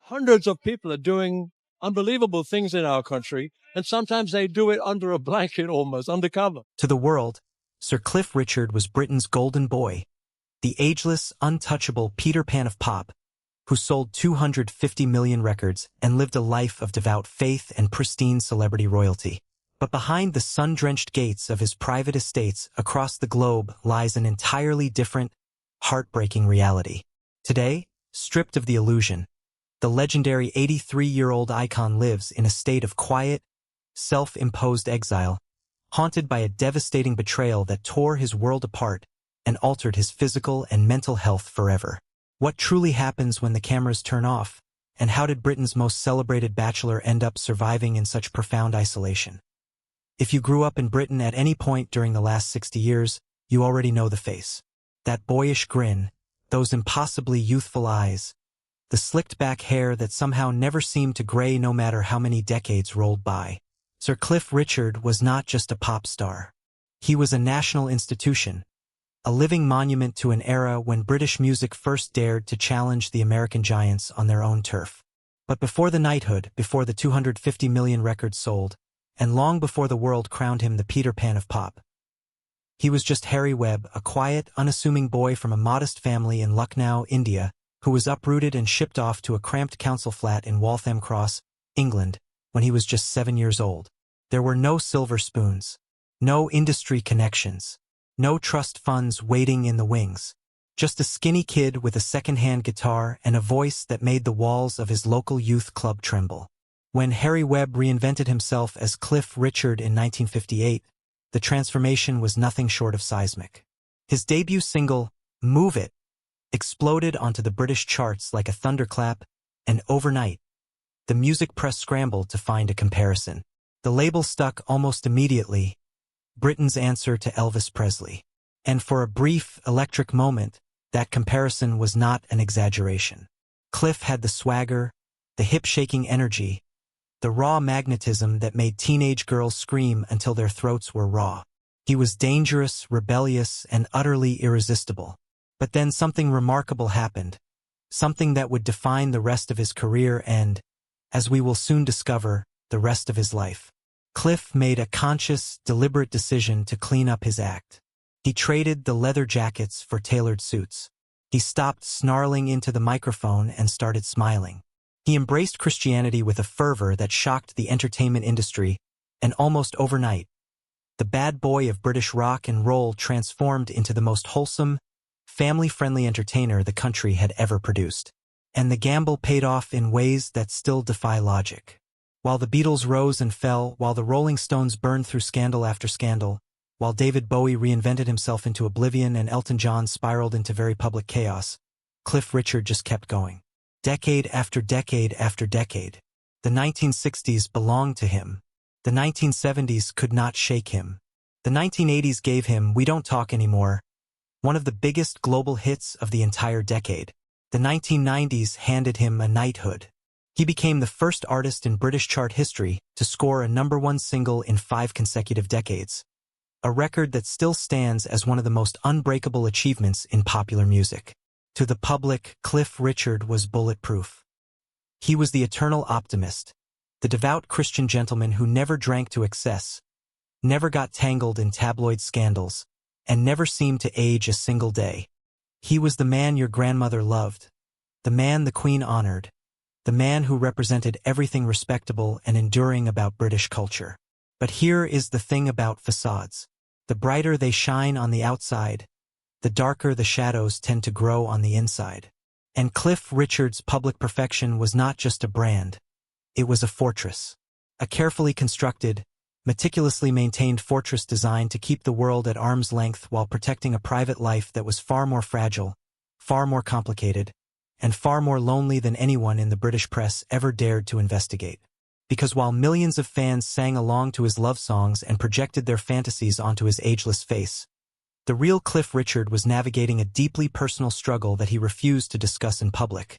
hundreds of people are doing unbelievable things in our country, and sometimes they do it under a blanket almost, undercover. To the world, Sir Cliff Richard was Britain's golden boy, the ageless, untouchable Peter Pan of pop, who sold 250 million records and lived a life of devout faith and pristine celebrity royalty. But behind the sun-drenched gates of his private estates across the globe lies an entirely different, heartbreaking reality. Today, stripped of the illusion, the legendary 83-year-old icon lives in a state of quiet, self-imposed exile, haunted by a devastating betrayal that tore his world apart and altered his physical and mental health forever. What truly happens when the cameras turn off, and how did Britain's most celebrated bachelor end up surviving in such profound isolation? If you grew up in Britain at any point during the last 60 years, you already know the face. That boyish grin, those impossibly youthful eyes, the slicked-back hair that somehow never seemed to gray no matter how many decades rolled by. Sir Cliff Richard was not just a pop star. He was a national institution, a living monument to an era when British music first dared to challenge the American giants on their own turf. But before the knighthood, before the 250 million records sold, and long before the world crowned him the Peter Pan of pop, he was just Harry Webb, a quiet, unassuming boy from a modest family in Lucknow, India, who was uprooted and shipped off to a cramped council flat in Waltham Cross, England, when he was just 7 years old. There were no silver spoons, no industry connections, no trust funds waiting in the wings. Just a skinny kid with a second-hand guitar and a voice that made the walls of his local youth club tremble. When Harry Webb reinvented himself as Cliff Richard in 1958, the transformation was nothing short of seismic. His debut single, Move It, exploded onto the British charts like a thunderclap, and overnight, the music press scrambled to find a comparison. The label stuck almost immediately, Britain's answer to Elvis Presley. And for a brief, electric moment, that comparison was not an exaggeration. Cliff had the swagger, the hip-shaking energy, the raw magnetism that made teenage girls scream until their throats were raw. He was dangerous, rebellious, and utterly irresistible. But then something remarkable happened, something that would define the rest of his career and, as we will soon discover, the rest of his life. Cliff made a conscious, deliberate decision to clean up his act. He traded the leather jackets for tailored suits. He stopped snarling into the microphone and started smiling. He embraced Christianity with a fervor that shocked the entertainment industry, and almost overnight, the bad boy of British rock and roll transformed into the most wholesome, family-friendly entertainer the country had ever produced. And the gamble paid off in ways that still defy logic. While the Beatles rose and fell, while the Rolling Stones burned through scandal after scandal, while David Bowie reinvented himself into oblivion and Elton John spiraled into very public chaos, Cliff Richard just kept going. Decade after decade after decade. The 1960s belonged to him. The 1970s could not shake him. The 1980s gave him We Don't Talk Anymore, one of the biggest global hits of the entire decade. The 1990s handed him a knighthood. He became the first artist in British chart history to score a #1 single in 5 consecutive decades, a record that still stands as one of the most unbreakable achievements in popular music. To the public, Cliff Richard was bulletproof. He was the eternal optimist, the devout Christian gentleman who never drank to excess, never got tangled in tabloid scandals, and never seemed to age a single day. He was the man your grandmother loved, the man the Queen honored, the man who represented everything respectable and enduring about British culture. But here is the thing about facades. The brighter they shine on the outside, the darker the shadows tend to grow on the inside. And Cliff Richard's public perfection was not just a brand, it was a fortress. A carefully constructed, meticulously maintained fortress designed to keep the world at arm's length while protecting a private life that was far more fragile, far more complicated, and far more lonely than anyone in the British press ever dared to investigate. Because while millions of fans sang along to his love songs and projected their fantasies onto his ageless face, the real Cliff Richard was navigating a deeply personal struggle that he refused to discuss in public.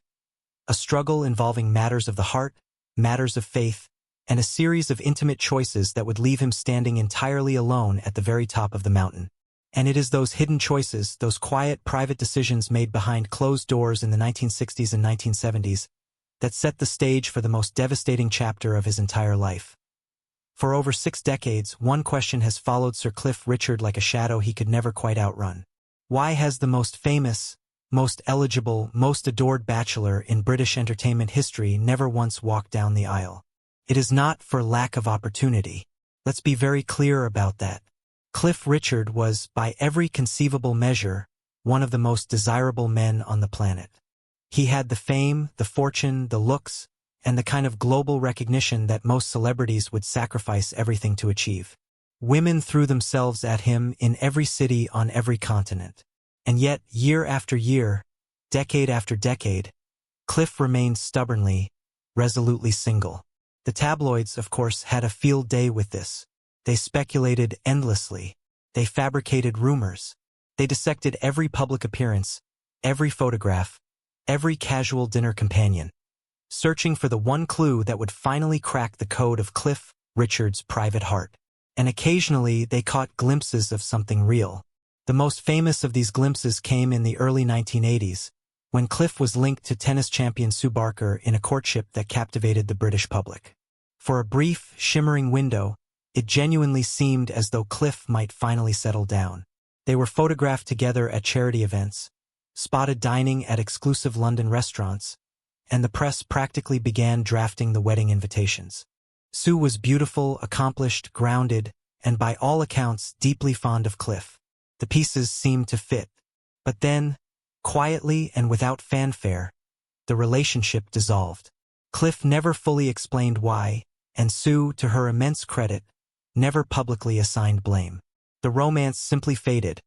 A struggle involving matters of the heart, matters of faith, and a series of intimate choices that would leave him standing entirely alone at the very top of the mountain. And it is those hidden choices, those quiet, private decisions made behind closed doors in the 1960s and 1970s, that set the stage for the most devastating chapter of his entire life. For over 6 decades, one question has followed Sir Cliff Richard like a shadow he could never quite outrun. Why has the most famous, most eligible, most adored bachelor in British entertainment history never once walked down the aisle? It is not for lack of opportunity. Let's be very clear about that. Cliff Richard was, by every conceivable measure, one of the most desirable men on the planet. He had the fame, the fortune, the looks, and the kind of global recognition that most celebrities would sacrifice everything to achieve. Women threw themselves at him in every city on every continent. And yet, year after year, decade after decade, Cliff remained stubbornly, resolutely single. The tabloids, of course, had a field day with this. They speculated endlessly. They fabricated rumors. They dissected every public appearance, every photograph, every casual dinner companion, searching for the one clue that would finally crack the code of Cliff Richard's private heart. And occasionally they caught glimpses of something real. The most famous of these glimpses came in the early 1980s, when Cliff was linked to tennis champion Sue Barker in a courtship that captivated the British public. For a brief, shimmering window, it genuinely seemed as though Cliff might finally settle down. They were photographed together at charity events, spotted dining at exclusive London restaurants, and the press practically began drafting the wedding invitations. Sue was beautiful, accomplished, grounded, and by all accounts deeply fond of Cliff. The pieces seemed to fit. But then, quietly and without fanfare, the relationship dissolved. Cliff never fully explained why, and Sue, to her immense credit, never publicly assigned blame. The romance simply faded,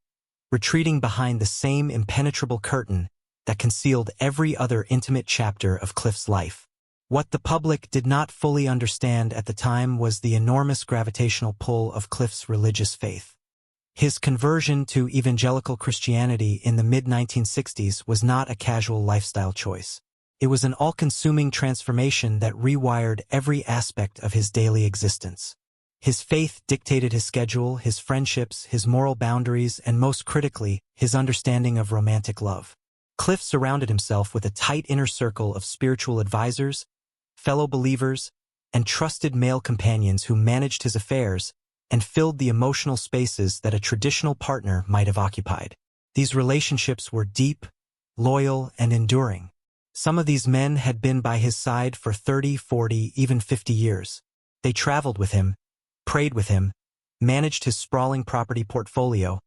retreating behind the same impenetrable curtain that concealed every other intimate chapter of Cliff's life. What the public did not fully understand at the time was the enormous gravitational pull of Cliff's religious faith. His conversion to evangelical Christianity in the mid-1960s was not a casual lifestyle choice. It was an all-consuming transformation that rewired every aspect of his daily existence. His faith dictated his schedule, his friendships, his moral boundaries, and most critically, his understanding of romantic love. Cliff surrounded himself with a tight inner circle of spiritual advisors, fellow believers, and trusted male companions who managed his affairs and filled the emotional spaces that a traditional partner might have occupied. These relationships were deep, loyal, and enduring. Some of these men had been by his side for 30, 40, even 50 years. They traveled with him, prayed with him, managed his sprawling property portfolio,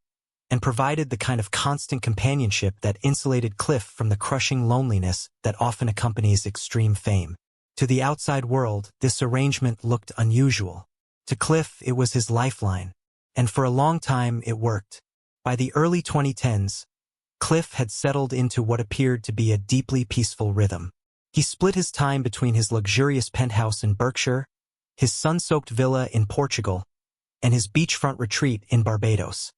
and provided the kind of constant companionship that insulated Cliff from the crushing loneliness that often accompanies extreme fame. To the outside world, this arrangement looked unusual. To Cliff, it was his lifeline, and for a long time it worked. By the early 2010s, Cliff had settled into what appeared to be a deeply peaceful rhythm. He split his time between his luxurious penthouse in Berkshire, his sun-soaked villa in Portugal, and his beachfront retreat in Barbados.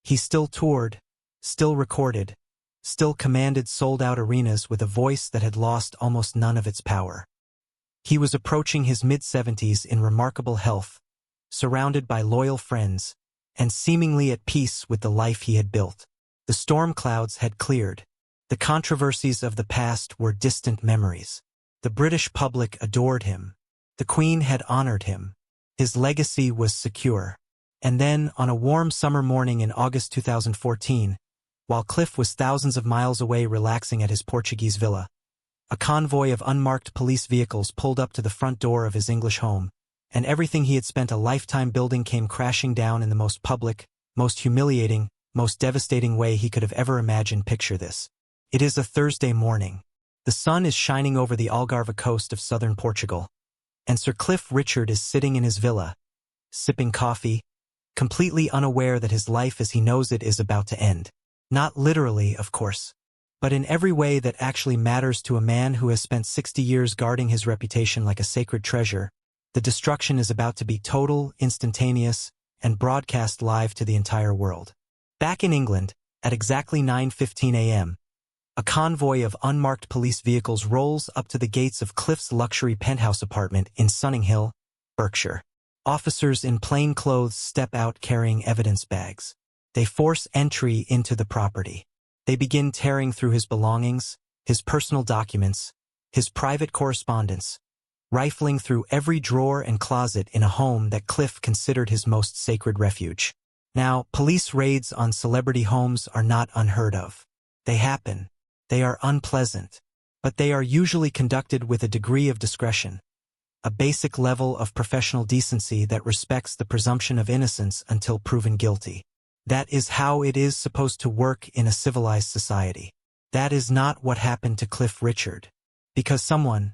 He still toured, still recorded, still commanded sold-out arenas with a voice that had lost almost none of its power. He was approaching his mid-70s in remarkable health, surrounded by loyal friends, and seemingly at peace with the life he had built. The storm clouds had cleared. The controversies of the past were distant memories. The British public adored him. The Queen had honored him. His legacy was secure. And then, on a warm summer morning in August 2014, while Cliff was thousands of miles away relaxing at his Portuguese villa, a convoy of unmarked police vehicles pulled up to the front door of his English home, and everything he had spent a lifetime building came crashing down in the most public, most humiliating, most devastating way he could have ever imagined. Picture this. It is a Thursday morning. The sun is shining over the Algarve coast of southern Portugal, and Sir Cliff Richard is sitting in his villa, sipping coffee, completely unaware that his life as he knows it is about to end. Not literally, of course, but in every way that actually matters to a man who has spent 60 years guarding his reputation like a sacred treasure. The destruction is about to be total, instantaneous, and broadcast live to the entire world. Back in England, at exactly 9:15 a.m., a convoy of unmarked police vehicles rolls up to the gates of Cliff's luxury penthouse apartment in Sunninghill, Berkshire. Officers in plain clothes step out carrying evidence bags. They force entry into the property. They begin tearing through his belongings, his personal documents, his private correspondence, rifling through every drawer and closet in a home that Cliff considered his most sacred refuge. Now, police raids on celebrity homes are not unheard of. They happen. They are unpleasant. But they are usually conducted with a degree of discretion, a basic level of professional decency that respects the presumption of innocence until proven guilty. That is how it is supposed to work in a civilized society. That is not what happened to Cliff Richard. Because someone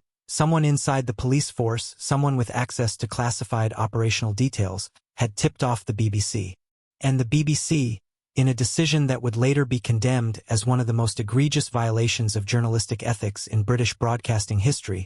inside the police force, someone with access to classified operational details, had tipped off the BBC. And the BBC, in a decision that would later be condemned as one of the most egregious violations of journalistic ethics in British broadcasting history,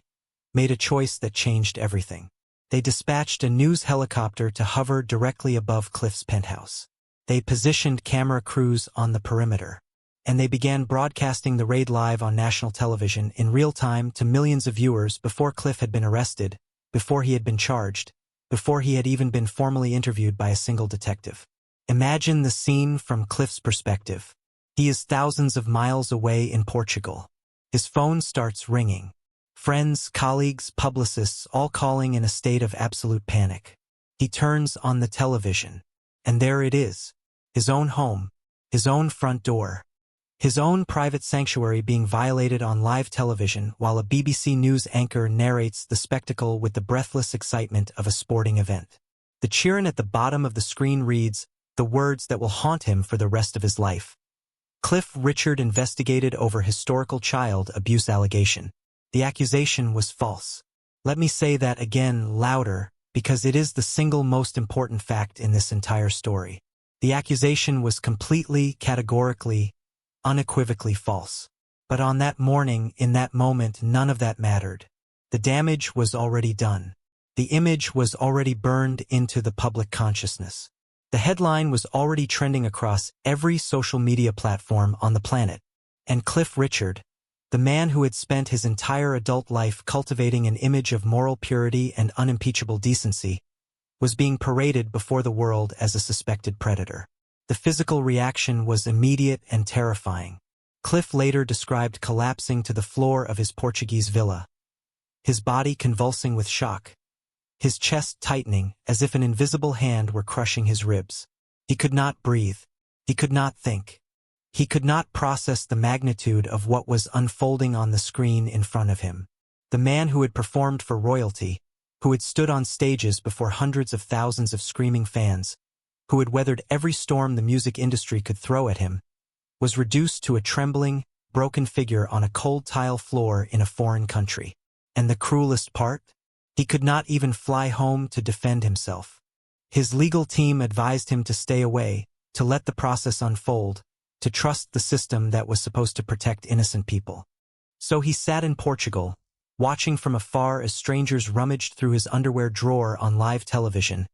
made a choice that changed everything. They dispatched a news helicopter to hover directly above Cliff's penthouse. They positioned camera crews on the perimeter, and they began broadcasting the raid live on national television in real time to millions of viewers before Cliff had been arrested, before he had been charged, before he had even been formally interviewed by a single detective. Imagine the scene from Cliff's perspective. He is thousands of miles away in Portugal. His phone starts ringing. Friends, colleagues, publicists, all calling in a state of absolute panic. He turns on the television, and there it is. His own home, his own front door, his own private sanctuary being violated on live television while a BBC News anchor narrates the spectacle with the breathless excitement of a sporting event. The cheering at the bottom of the screen reads, the words that will haunt him for the rest of his life. Cliff Richard investigated over historical child abuse allegation. The accusation was false. Let me say that again louder, because it is the single most important fact in this entire story. The accusation was completely, categorically, unequivocally false. But on that morning, in that moment, none of that mattered. The damage was already done. The image was already burned into the public consciousness. The headline was already trending across every social media platform on the planet. And Cliff Richard, the man who had spent his entire adult life cultivating an image of moral purity and unimpeachable decency, was being paraded before the world as a suspected predator. The physical reaction was immediate and terrifying. Cliff later described collapsing to the floor of his Portuguese villa, his body convulsing with shock, his chest tightening as if an invisible hand were crushing his ribs. He could not breathe. He could not think. He could not process the magnitude of what was unfolding on the screen in front of him. The man who had performed for royalty, who had stood on stages before hundreds of thousands of screaming fans, who had weathered every storm the music industry could throw at him, was reduced to a trembling, broken figure on a cold tile floor in a foreign country. And the cruelest part? He could not even fly home to defend himself. His legal team advised him to stay away, to let the process unfold, to trust the system that was supposed to protect innocent people. So he sat in Portugal, watching from afar as strangers rummaged through his underwear drawer on live television,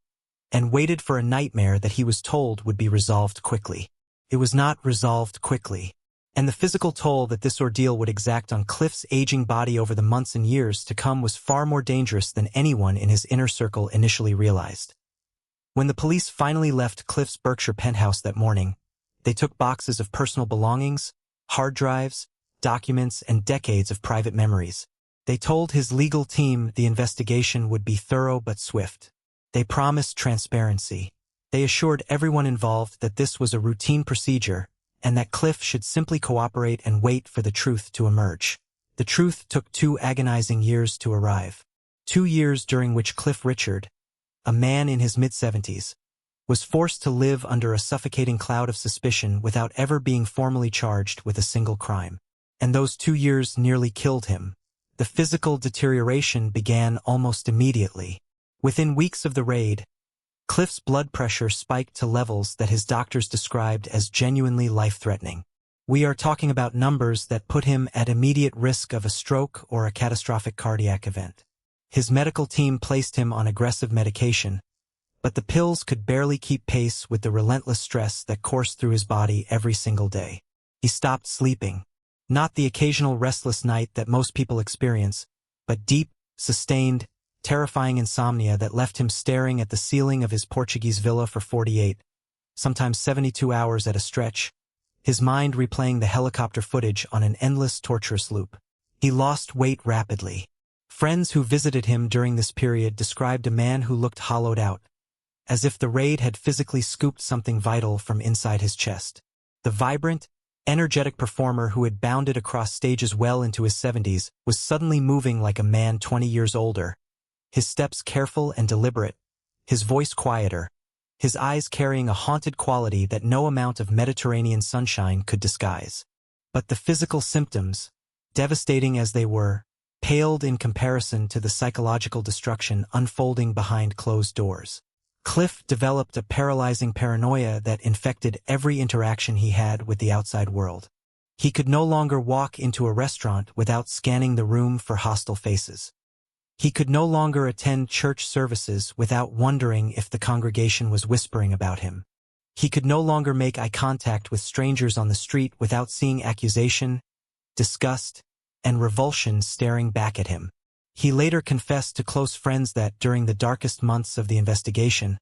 and waited for a nightmare that he was told would be resolved quickly. It was not resolved quickly, and the physical toll that this ordeal would exact on Cliff's aging body over the months and years to come was far more dangerous than anyone in his inner circle initially realized. When the police finally left Cliff's Berkshire penthouse that morning, they took boxes of personal belongings, hard drives, documents, and decades of private memories. They told his legal team the investigation would be thorough but swift. They promised transparency. They assured everyone involved that this was a routine procedure and that Cliff should simply cooperate and wait for the truth to emerge. The truth took 2 agonizing years to arrive. 2 years during which Cliff Richard, a man in his mid-70s, was forced to live under a suffocating cloud of suspicion without ever being formally charged with a single crime. And those 2 years nearly killed him. The physical deterioration began almost immediately. Within weeks of the raid, Cliff's blood pressure spiked to levels that his doctors described as genuinely life-threatening. We are talking about numbers that put him at immediate risk of a stroke or a catastrophic cardiac event. His medical team placed him on aggressive medication, but the pills could barely keep pace with the relentless stress that coursed through his body every single day. He stopped sleeping. Not the occasional restless night that most people experience, but deep, sustained, terrifying insomnia that left him staring at the ceiling of his Portuguese villa for 48, sometimes 72 hours at a stretch, his mind replaying the helicopter footage on an endless, torturous loop. He lost weight rapidly. Friends who visited him during this period described a man who looked hollowed out, as if the raid had physically scooped something vital from inside his chest. The vibrant, energetic performer who had bounded across stages well into his 70s was suddenly moving like a man 20 years older, his steps careful and deliberate, his voice quieter, his eyes carrying a haunted quality that no amount of Mediterranean sunshine could disguise. But the physical symptoms, devastating as they were, paled in comparison to the psychological destruction unfolding behind closed doors. Cliff developed a paralyzing paranoia that infected every interaction he had with the outside world. He could no longer walk into a restaurant without scanning the room for hostile faces. He could no longer attend church services without wondering if the congregation was whispering about him. He could no longer make eye contact with strangers on the street without seeing accusation, disgust, and revulsion staring back at him. He later confessed to close friends that, during the darkest months of the investigation,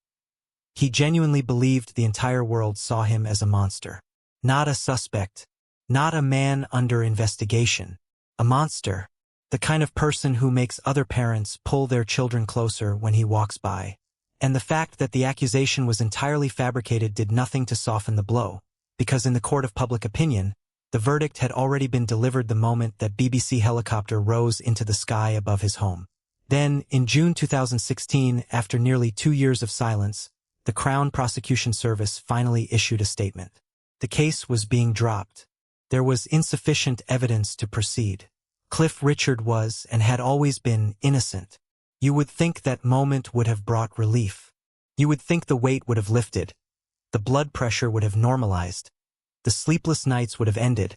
he genuinely believed the entire world saw him as a monster. Not a suspect, not a man under investigation, a monster, the kind of person who makes other parents pull their children closer when he walks by. And the fact that the accusation was entirely fabricated did nothing to soften the blow, because in the court of public opinion, the verdict had already been delivered the moment that BBC helicopter rose into the sky above his home. Then, in June 2016, after nearly 2 years of silence, the Crown Prosecution Service finally issued a statement. The case was being dropped. There was insufficient evidence to proceed. Cliff Richard was, and had always been, innocent. You would think that moment would have brought relief. You would think the weight would have lifted. The blood pressure would have normalized. The sleepless nights would have ended,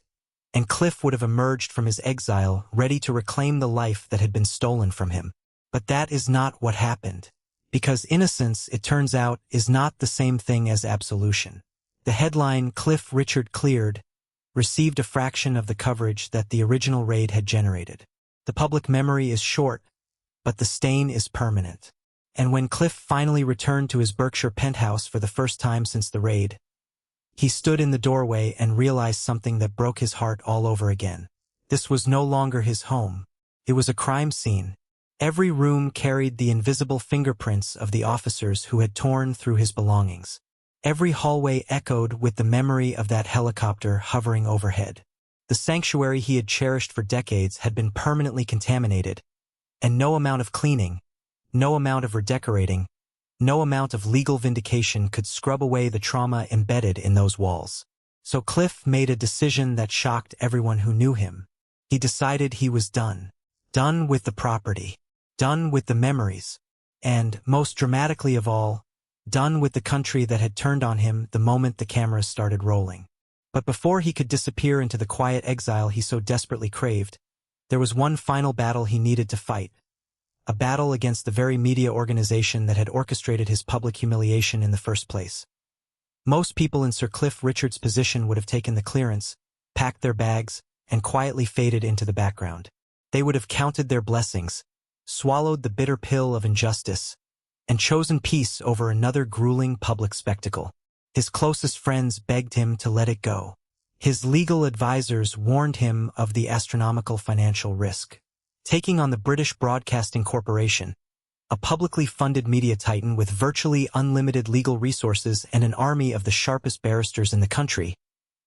and Cliff would have emerged from his exile ready to reclaim the life that had been stolen from him. But that is not what happened, because innocence, it turns out, is not the same thing as absolution. The headline, "Cliff Richard Cleared," received a fraction of the coverage that the original raid had generated. The public memory is short, but the stain is permanent. And when Cliff finally returned to his Berkshire penthouse for the first time since the raid, he stood in the doorway and realized something that broke his heart all over again. This was no longer his home. It was a crime scene. Every room carried the invisible fingerprints of the officers who had torn through his belongings. Every hallway echoed with the memory of that helicopter hovering overhead. The sanctuary he had cherished for decades had been permanently contaminated, and no amount of cleaning, no amount of redecorating, no amount of legal vindication could scrub away the trauma embedded in those walls. So Cliff made a decision that shocked everyone who knew him. He decided he was done. Done with the property. Done with the memories. And, most dramatically of all, done with the country that had turned on him the moment the cameras started rolling. But before he could disappear into the quiet exile he so desperately craved, there was one final battle he needed to fight. A battle against the very media organization that had orchestrated his public humiliation in the first place. Most people in Sir Cliff Richard's position would have taken the clearance, packed their bags, and quietly faded into the background. They would have counted their blessings, swallowed the bitter pill of injustice, and chosen peace over another grueling public spectacle. His closest friends begged him to let it go. His legal advisors warned him of the astronomical financial risk. Taking on the British Broadcasting Corporation, a publicly funded media titan with virtually unlimited legal resources and an army of the sharpest barristers in the country,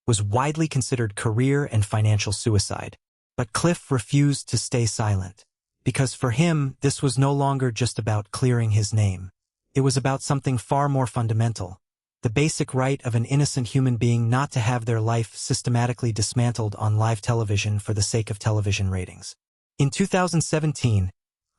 was widely considered career and financial suicide. But Cliff refused to stay silent, because for him this was no longer just about clearing his name. It was about something far more fundamental, the basic right of an innocent human being not to have their life systematically dismantled on live television for the sake of television ratings. In 2017,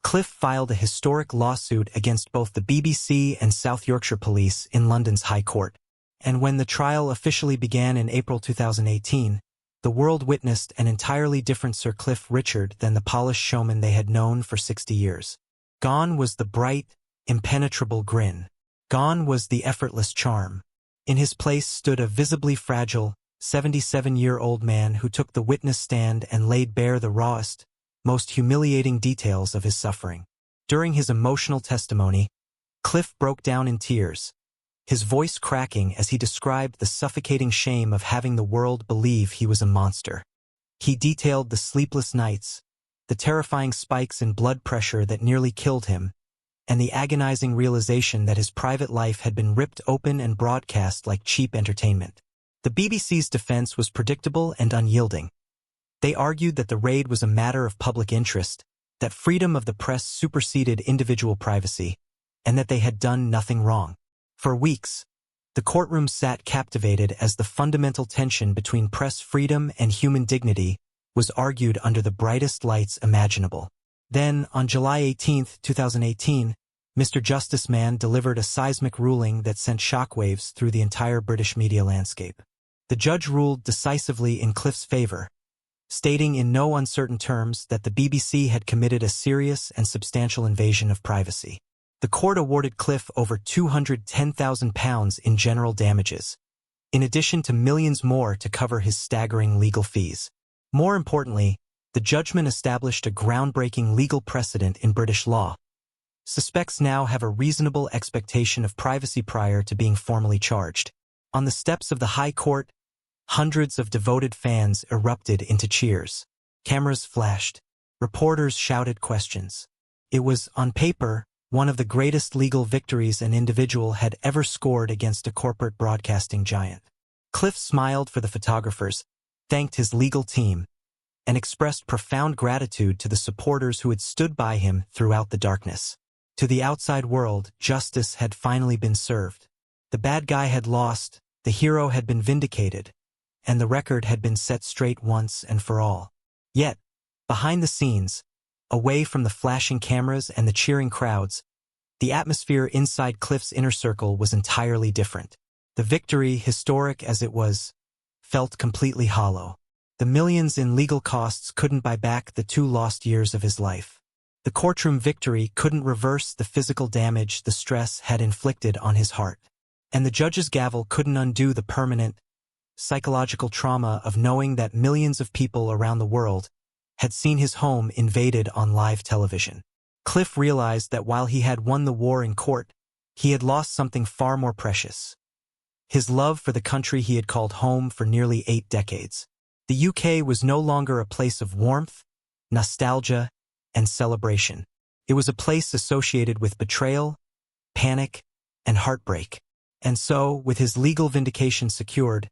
Cliff filed a historic lawsuit against both the BBC and South Yorkshire Police in London's High Court. And when the trial officially began in April 2018, the world witnessed an entirely different Sir Cliff Richard than the polished showman they had known for 60 years. Gone was the bright, impenetrable grin. Gone was the effortless charm. In his place stood a visibly fragile, 77-year-old man who took the witness stand and laid bare the rawest, most humiliating details of his suffering. During his emotional testimony, Cliff broke down in tears, his voice cracking as he described the suffocating shame of having the world believe he was a monster. He detailed the sleepless nights, the terrifying spikes in blood pressure that nearly killed him, and the agonizing realization that his private life had been ripped open and broadcast like cheap entertainment. The BBC's defense was predictable and unyielding. They argued that the raid was a matter of public interest, that freedom of the press superseded individual privacy, and that they had done nothing wrong. For weeks, the courtroom sat captivated as the fundamental tension between press freedom and human dignity was argued under the brightest lights imaginable. Then, on July 18, 2018, Mr. Justice Man delivered a seismic ruling that sent shockwaves through the entire British media landscape. The judge ruled decisively in Cliff's favor, stating in no uncertain terms that the BBC had committed a serious and substantial invasion of privacy. The court awarded Cliff over £210,000 in general damages, in addition to millions more to cover his staggering legal fees. More importantly, the judgment established a groundbreaking legal precedent in British law. Suspects now have a reasonable expectation of privacy prior to being formally charged. On the steps of the High Court, hundreds of devoted fans erupted into cheers. Cameras flashed. Reporters shouted questions. It was, on paper, one of the greatest legal victories an individual had ever scored against a corporate broadcasting giant. Cliff smiled for the photographers, thanked his legal team, and expressed profound gratitude to the supporters who had stood by him throughout the darkness. To the outside world, justice had finally been served. The bad guy had lost, the hero had been vindicated, and the record had been set straight once and for all. Yet, behind the scenes, away from the flashing cameras and the cheering crowds, the atmosphere inside Cliff's inner circle was entirely different. The victory, historic as it was, felt completely hollow. The millions in legal costs couldn't buy back the 2 lost years of his life. The courtroom victory couldn't reverse the physical damage the stress had inflicted on his heart. And the judge's gavel couldn't undo the permanent, psychological trauma of knowing that millions of people around the world had seen his home invaded on live television. Cliff realized that while he had won the war in court, he had lost something far more precious: his love for the country he had called home for nearly 8 decades. The UK was no longer a place of warmth, nostalgia, and celebration. It was a place associated with betrayal, panic, and heartbreak. And so, with his legal vindication secured,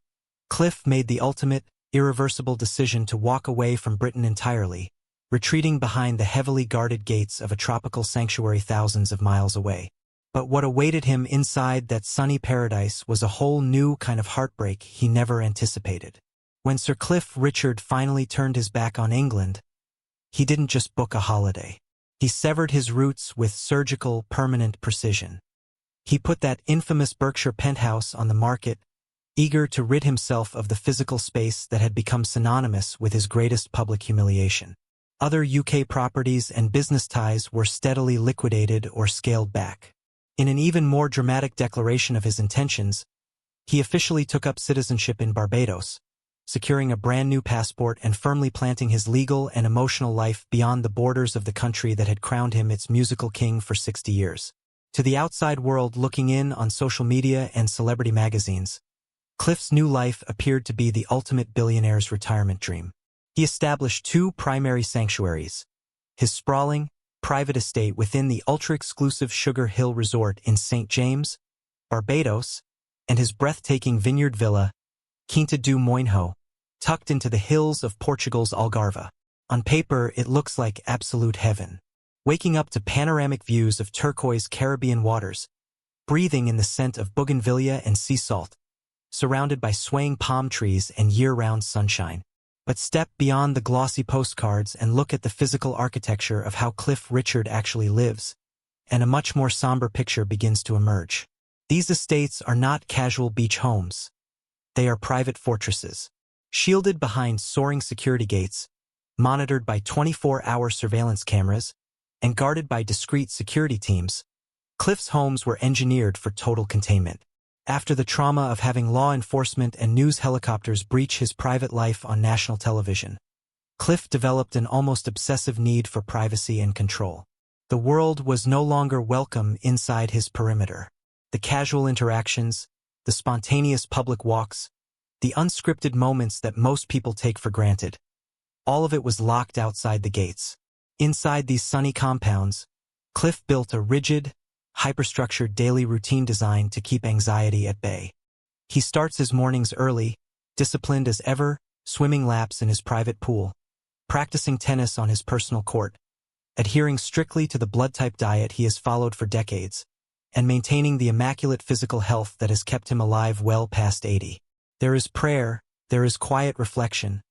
Cliff made the ultimate, irreversible decision to walk away from Britain entirely, retreating behind the heavily guarded gates of a tropical sanctuary thousands of miles away. But what awaited him inside that sunny paradise was a whole new kind of heartbreak he never anticipated. When Sir Cliff Richard finally turned his back on England, he didn't just book a holiday. He severed his roots with surgical, permanent precision. He put that infamous Berkshire penthouse on the market, eager to rid himself of the physical space that had become synonymous with his greatest public humiliation. Other UK properties and business ties were steadily liquidated or scaled back. In an even more dramatic declaration of his intentions, he officially took up citizenship in Barbados, securing a brand new passport and firmly planting his legal and emotional life beyond the borders of the country that had crowned him its musical king for 60 years. To the outside world looking in on social media and celebrity magazines, Cliff's new life appeared to be the ultimate billionaire's retirement dream. He established 2 primary sanctuaries: his sprawling, private estate within the ultra-exclusive Sugar Hill Resort in St. James, Barbados, and his breathtaking vineyard villa, Quinta do Moinho, tucked into the hills of Portugal's Algarve. On paper, it looks like absolute heaven. Waking up to panoramic views of turquoise Caribbean waters, breathing in the scent of bougainvillea and sea salt, surrounded by swaying palm trees and year-round sunshine. But step beyond the glossy postcards and look at the physical architecture of how Cliff Richard actually lives, and a much more somber picture begins to emerge. These estates are not casual beach homes. They are private fortresses, shielded behind soaring security gates, monitored by 24-hour surveillance cameras, and guarded by discreet security teams. Cliff's homes were engineered for total containment. After the trauma of having law enforcement and news helicopters breach his private life on national television, Cliff developed an almost obsessive need for privacy and control. The world was no longer welcome inside his perimeter. The casual interactions, the spontaneous public walks, the unscripted moments that most people take for granted, all of it was locked outside the gates. Inside these sunny compounds, Cliff built a rigid, hyperstructured daily routine designed to keep anxiety at bay. He starts his mornings early, disciplined as ever, swimming laps in his private pool, practicing tennis on his personal court, adhering strictly to the blood-type diet he has followed for decades, and maintaining the immaculate physical health that has kept him alive well past 80. There is prayer, there is quiet reflection,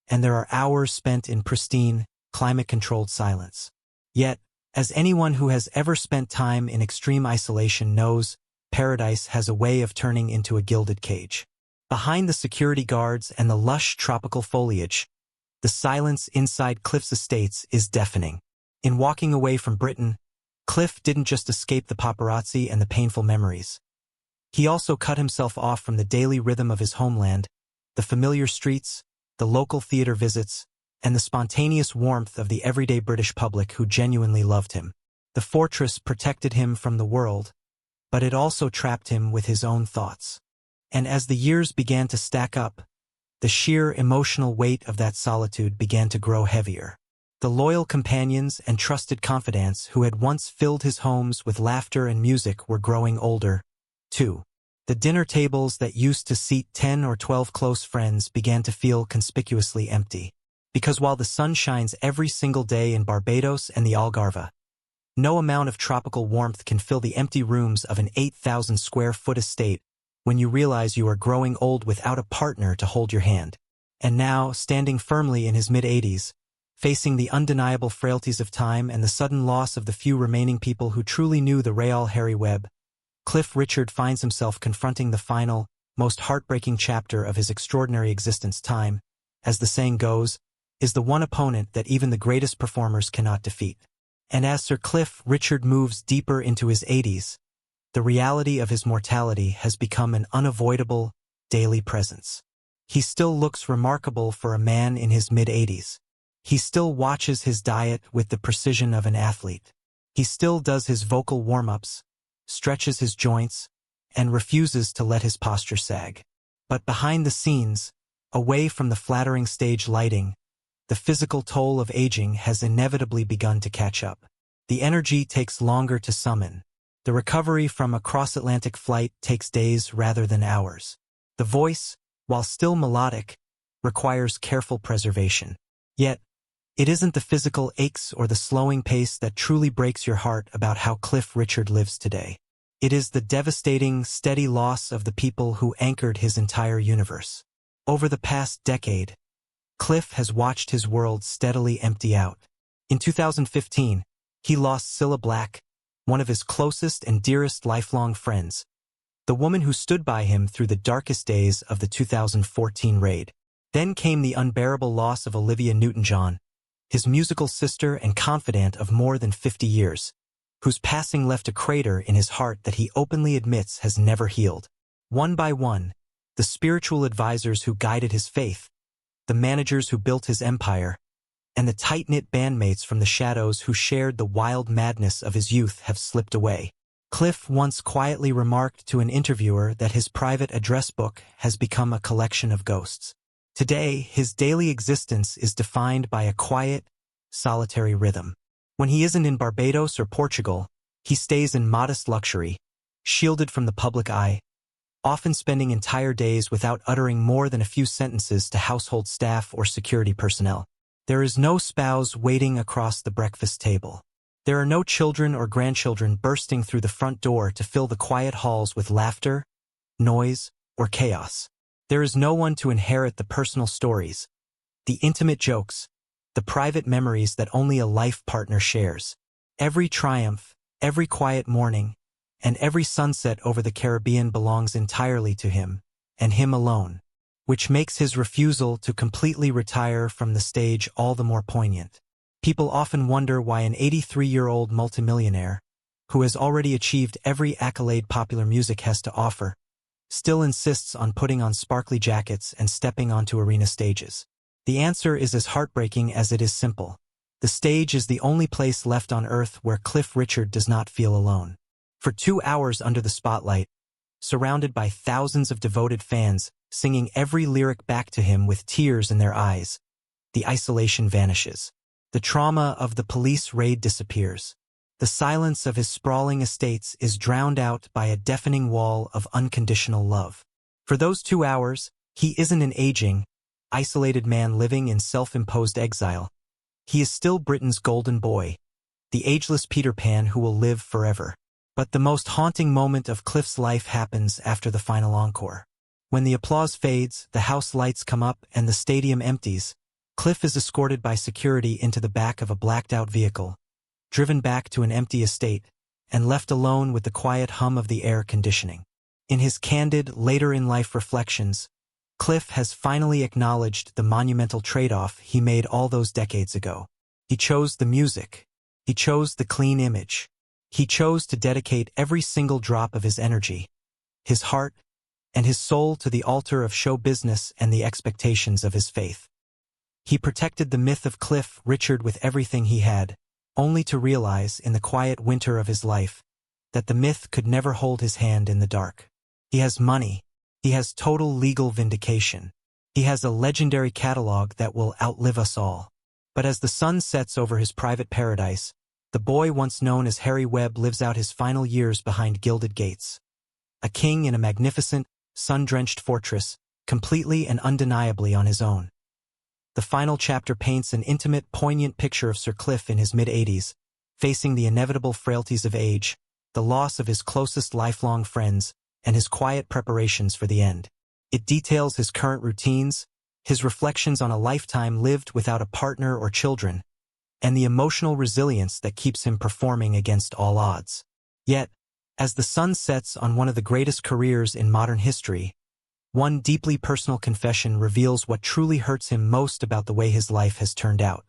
and there are hours spent in pristine, climate-controlled silence. Yet, as anyone who has ever spent time in extreme isolation knows, paradise has a way of turning into a gilded cage. Behind the security guards and the lush tropical foliage, the silence inside Cliff's estates is deafening. In walking away from Britain, Cliff didn't just escape the paparazzi and the painful memories. He also cut himself off from the daily rhythm of his homeland, the familiar streets, the local theater visits, and the spontaneous warmth of the everyday British public who genuinely loved him. The fortress protected him from the world, but it also trapped him with his own thoughts. And as the years began to stack up, the sheer emotional weight of that solitude began to grow heavier. The loyal companions and trusted confidants who had once filled his homes with laughter and music were growing older, too. The dinner tables that used to seat 10 or 12 close friends began to feel conspicuously empty. Because while the sun shines every single day in Barbados and the Algarve, no amount of tropical warmth can fill the empty rooms of an 8,000 square foot estate when you realize you are growing old without a partner to hold your hand. And now, standing firmly in his mid-80s, facing the undeniable frailties of time and the sudden loss of the few remaining people who truly knew the real Harry Webb, Cliff Richard finds himself confronting the final, most heartbreaking chapter of his extraordinary existence. Time, as the saying goes, is the one opponent that even the greatest performers cannot defeat. And as Sir Cliff Richard moves deeper into his 80s, the reality of his mortality has become an unavoidable, daily presence. He still looks remarkable for a man in his mid-80s. He still watches his diet with the precision of an athlete. He still does his vocal warm-ups, stretches his joints, and refuses to let his posture sag. But behind the scenes, away from the flattering stage lighting, the physical toll of aging has inevitably begun to catch up. The energy takes longer to summon. The recovery from a cross-Atlantic flight takes days rather than hours. The voice, while still melodic, requires careful preservation. Yet, it isn't the physical aches or the slowing pace that truly breaks your heart about how Cliff Richard lives today. It is the devastating, steady loss of the people who anchored his entire universe. Over the past decade, Cliff has watched his world steadily empty out. In 2015, he lost Cilla Black, one of his closest and dearest lifelong friends, the woman who stood by him through the darkest days of the 2014 raid. Then came the unbearable loss of Olivia Newton-John, his musical sister and confidant of more than 50 years, whose passing left a crater in his heart that he openly admits has never healed. One by one, the spiritual advisors who guided his faith, the managers who built his empire, and the tight-knit bandmates from the shadows who shared the wild madness of his youth have slipped away. Cliff once quietly remarked to an interviewer that his private address book has become a collection of ghosts. Today, his daily existence is defined by a quiet, solitary rhythm. When he isn't in Barbados or Portugal, he stays in modest luxury, shielded from the public eye, often spending entire days without uttering more than a few sentences to household staff or security personnel. There is no spouse waiting across the breakfast table. There are no children or grandchildren bursting through the front door to fill the quiet halls with laughter, noise, or chaos. There is no one to inherit the personal stories, the intimate jokes, the private memories that only a life partner shares. Every triumph, every quiet morning, and every sunset over the Caribbean belongs entirely to him, and him alone, which makes his refusal to completely retire from the stage all the more poignant. People often wonder why an 83-year-old multimillionaire, who has already achieved every accolade popular music has to offer, still insists on putting on sparkly jackets and stepping onto arena stages. The answer is as heartbreaking as it is simple. The stage is the only place left on earth where Cliff Richard does not feel alone. For 2 hours under the spotlight, surrounded by thousands of devoted fans, singing every lyric back to him with tears in their eyes, the isolation vanishes. The trauma of the police raid disappears. The silence of his sprawling estates is drowned out by a deafening wall of unconditional love. For those 2 hours, he isn't an aging, isolated man living in self-imposed exile. He is still Britain's golden boy, the ageless Peter Pan who will live forever. But the most haunting moment of Cliff's life happens after the final encore. When the applause fades, the house lights come up, and the stadium empties, Cliff is escorted by security into the back of a blacked-out vehicle, driven back to an empty estate, and left alone with the quiet hum of the air conditioning. In his candid, later-in-life reflections, Cliff has finally acknowledged the monumental trade-off he made all those decades ago. He chose the music. He chose the clean image. He chose to dedicate every single drop of his energy, his heart, and his soul to the altar of show business and the expectations of his faith. He protected the myth of Cliff Richard with everything he had, only to realize in the quiet winter of his life that the myth could never hold his hand in the dark. He has money. He has total legal vindication. He has a legendary catalog that will outlive us all. But as the sun sets over his private paradise, the boy once known as Harry Webb lives out his final years behind gilded gates. A king in a magnificent, sun-drenched fortress, completely and undeniably on his own. The final chapter paints an intimate, poignant picture of Sir Cliff in his mid-80s, facing the inevitable frailties of age, the loss of his closest lifelong friends, and his quiet preparations for the end. It details his current routines, his reflections on a lifetime lived without a partner or children, and the emotional resilience that keeps him performing against all odds. Yet, as the sun sets on one of the greatest careers in modern history, one deeply personal confession reveals what truly hurts him most about the way his life has turned out.